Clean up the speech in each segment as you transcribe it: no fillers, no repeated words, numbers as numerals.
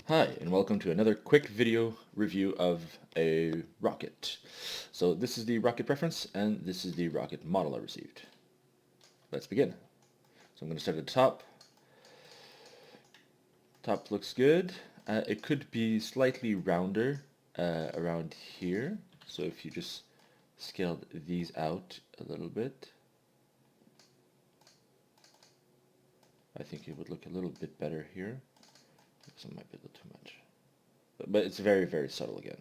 Hi, and welcome to another quick video review of a rocket. So this is the rocket preference, and this is the rocket model I received. Let's begin. So I'm going to start at the top. Top looks good. It could be slightly rounder around here. So if you just scaled these out a little bit, I think it would look a little bit better here. This might be a little too much. But it's very, very subtle again.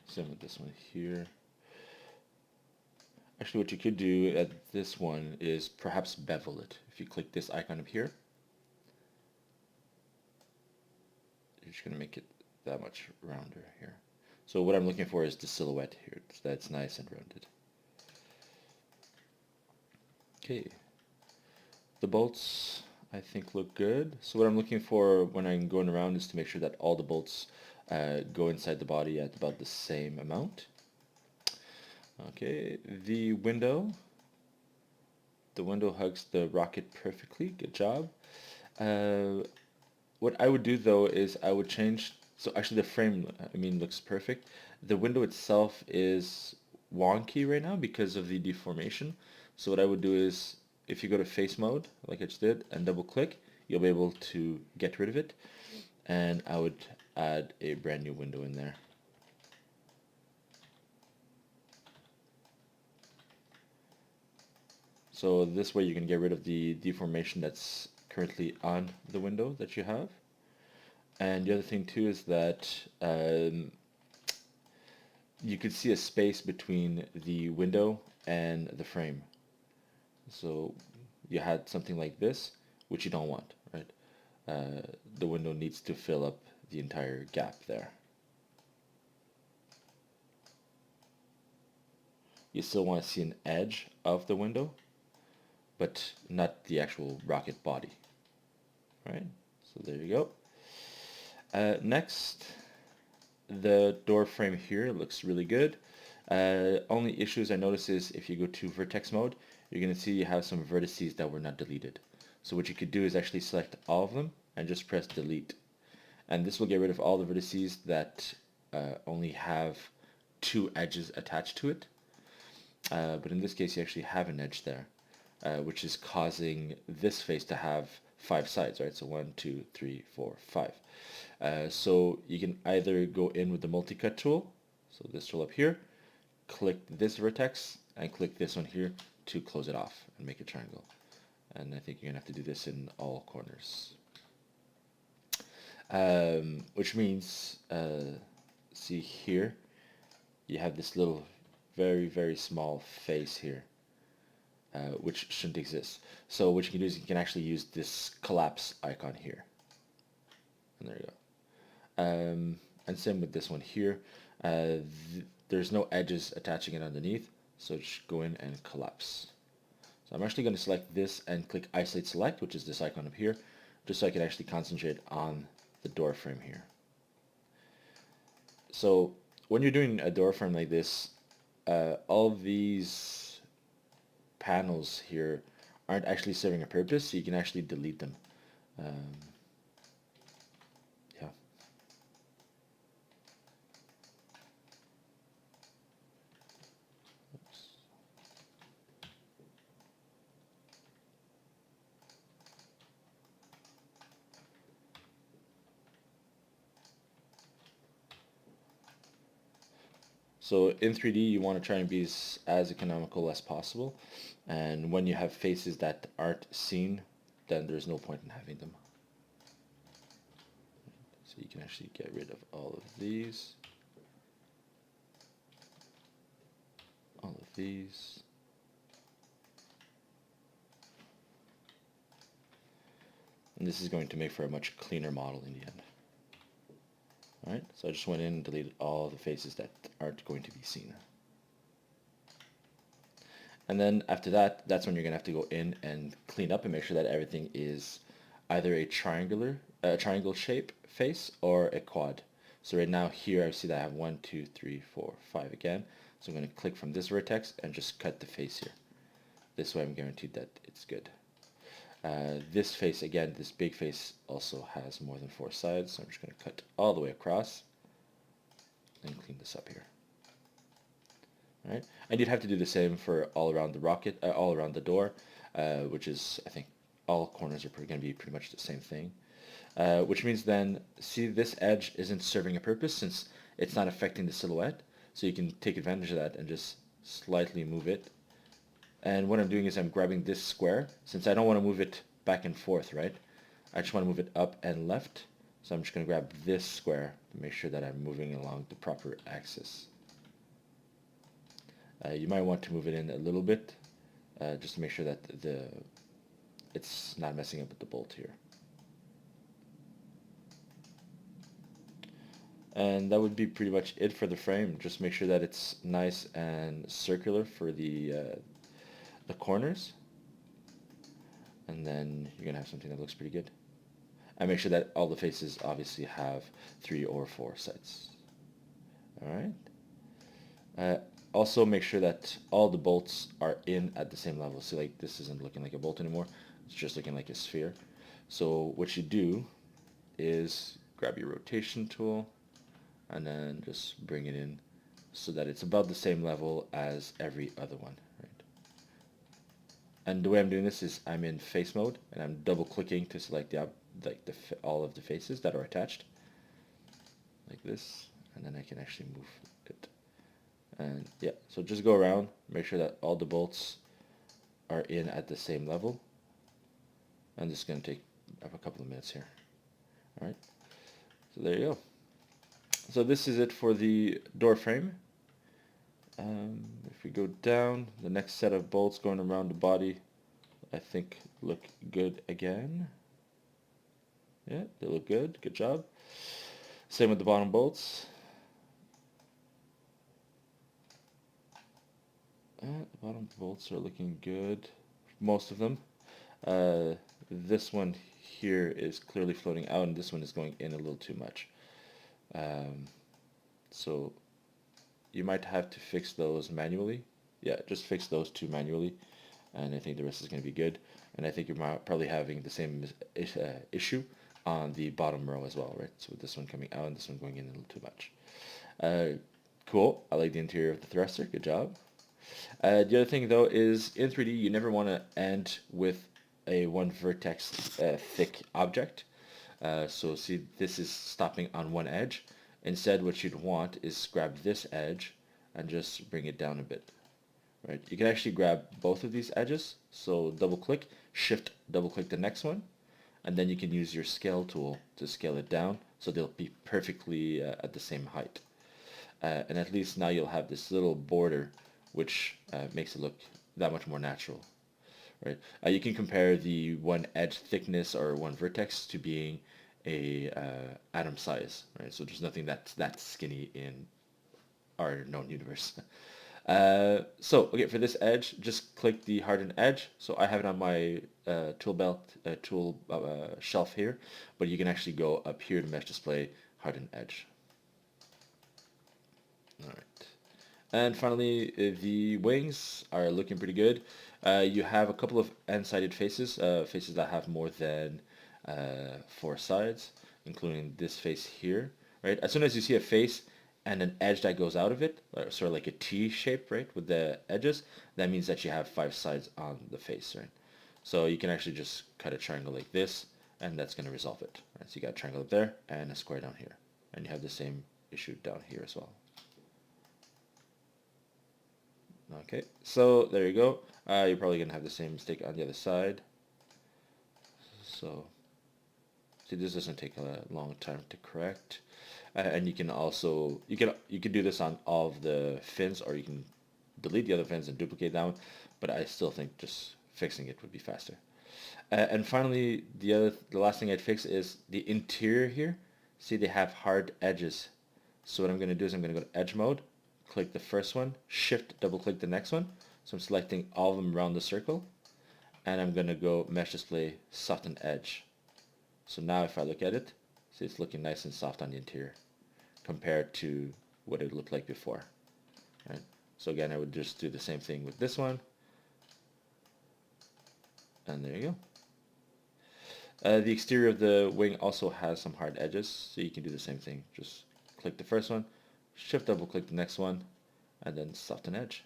Same with this one here. Actually, what you could do at this one is perhaps bevel it. If you click this icon up here, you're just going to make it that much rounder here. So what I'm looking for is the silhouette here, so that's nice and rounded. Okay, the bolts I think look good. So what I'm looking for when I'm going around is to make sure that all the bolts go inside the body at about the same amount. Okay, the window hugs the rocket perfectly. Good job. Uh, What I would do though is I would change, so actually the frame, looks perfect. The window itself is wonky right now because of the deformation. So what I would do is if you go to face mode, like I just did, and double click, you'll be able to get rid of it. And I would add a brand new window in there. So this way you can get rid of the deformation that's currently on the window that you have. And the other thing too is that you could see a space between the window and the frame. So you had something like this, which you don't want, right? The window needs to fill up the entire gap there. You still want to see an edge of the window, but not the actual rocket body, right? So there you go. Next, the door frame here looks really good. Only issues I notice is if you go to vertex mode, you're going to see you have some vertices that were not deleted. So what you could do is actually select all of them and just press delete. And this will get rid of all the vertices that only have two edges attached to it. But in this case, you actually have an edge there, which is causing this face to have five sides, right? So 1, 2, 3, 4, 5. So you can either go in with the multi-cut tool, so this tool up here, click this vertex, and click this one here to close it off and make a triangle. And I think you're going to have to do this in all corners. Which means, see here, you have this little very, very small face here, which shouldn't exist. So what you can do is you can actually use this collapse icon here. And there you go. And same with this one here. There's no edges attaching it underneath, so just go in and collapse. So I'm actually going to select this and click Isolate Select, which is this icon up here, just so I can actually concentrate on the door frame here. So when you're doing a door frame like this, all these panels here aren't actually serving a purpose, so you can actually delete them. Um, yeah. Oops. So in 3D, you want to try and be as economical as possible. And when you have faces that aren't seen, then there's no point in having them. So you can actually get rid of all of these. All of these. And this is going to make for a much cleaner model in the end. Alright, so I just went in and deleted all the faces that aren't going to be seen. And then after that, that's when you're going to have to go in and clean up and make sure that everything is either a triangle shape face or a quad. So right now here I see that I have 1, 2, 3, 4, 5 again. So I'm going to click from this vertex and just cut the face here. This way I'm guaranteed that it's good. This face, again, this big face also has more than 4 sides, so I'm just going to cut all the way across and clean this up here. All right, and you'd have to do the same for all around the rocket, all around the door, which is, I think, all corners are going to be pretty much the same thing. Which means then, see, this edge isn't serving a purpose since it's not affecting the silhouette, so you can take advantage of that and just slightly move it. And what I'm doing is I'm grabbing this square, since I don't want to move it back and forth, right? I just want to move it up and left, so I'm just going to grab this square to make sure that I'm moving along the proper axis. You might want to move it in a little bit, just to make sure that it's not messing up with the bolt here. And that would be pretty much it for the frame. Just make sure that it's nice and circular for the corners, and then you're gonna have something that looks pretty good. And make sure that all the faces obviously have 3 or 4 sides. All right. Also make sure that all the bolts are in at the same level. See, like, this isn't looking like a bolt anymore. It's just looking like a sphere. So what you do is grab your rotation tool and then just bring it in so that it's about the same level as every other one, right? And the way I'm doing this is I'm in face mode and I'm double clicking to select all of the faces that are attached, like this, and then I can actually move it. And yeah, so just go around, make sure that all the bolts are in at the same level. And this is going to take up a couple of minutes here. All right, so there you go. So this is it for the door frame. If we go down, the next set of bolts going around the body, I think look good again. Yeah, they look good. Good job. Same with the bottom bolts. The bottom bolts are looking good, most of them. This one here is clearly floating out, and this one is going in a little too much. So you might have to fix those manually. Yeah, just fix those 2 manually, and I think the rest is going to be good. And I think you're probably having the same issue on the bottom row as well, right? So with this one coming out and this one going in a little too much. Cool. I like the interior of the thruster. Good job. The other thing though is in 3D you never want to end with a 1 vertex thick object. So see, this is stopping on one edge. Instead, what you'd want is grab this edge and just bring it down a bit. Right? You can actually grab both of these edges. So double click, shift, double click the next one, and then you can use your scale tool to scale it down so they'll be perfectly at the same height. And at least now you'll have this little border which makes it look that much more natural. Right? You can compare the 1 edge thickness or 1 vertex to being a atom size, right? So there's nothing that's that skinny in our known universe. Okay, for this edge, just click the hardened edge. So I have it on my tool shelf here, but you can actually go up here to mesh display hardened edge. All right. And finally, the wings are looking pretty good. You have a couple of end-sided faces, faces that have more than 4 sides, including this face here, right? As soon as you see a face and an edge that goes out of it, sort of like a T shape, right, with the edges, that means that you have 5 sides on the face, right? So you can actually just cut a triangle like this, and that's going to resolve it. Right? So you got a triangle up there and a square down here, and you have the same issue down here as well. Okay, so there you go. You're probably going to have the same mistake on the other side. So, see, this doesn't take a long time to correct. And you can also, you can do this on all of the fins, or you can delete the other fins and duplicate that one, but I still think just fixing it would be faster. And finally, the last thing I'd fix is the interior here. See, they have hard edges. So what I'm going to do is I'm going to go to edge mode, click the first one, shift, double click the next one. So I'm selecting all of them around the circle, and I'm going to go mesh display soften edge. So now if I look at it, see, it's looking nice and soft on the interior compared to what it looked like before. Right? So again, I would just do the same thing with this one. And there you go. The exterior of the wing also has some hard edges, so you can do the same thing. Just click the first one, shift double click the next one, and then soften edge.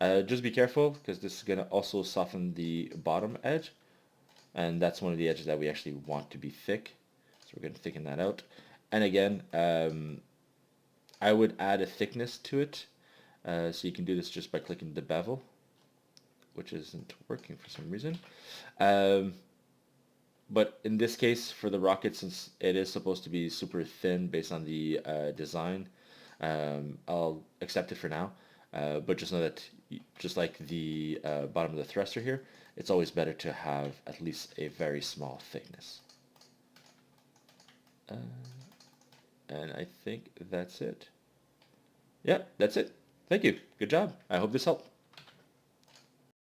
Just be careful, because this is going to also soften the bottom edge, and that's one of the edges that we actually want to be thick. So we're going to thicken that out. And again, I would add a thickness to it. So you can do this just by clicking the bevel, which isn't working for some reason. But in this case, for the rocket, since it is supposed to be super thin based on the design, I'll accept it for now. But just know that, just like the bottom of the thruster here, it's always better to have at least a very small thickness. And I think that's it. Yeah, that's it. Thank you. Good job. I hope this helped.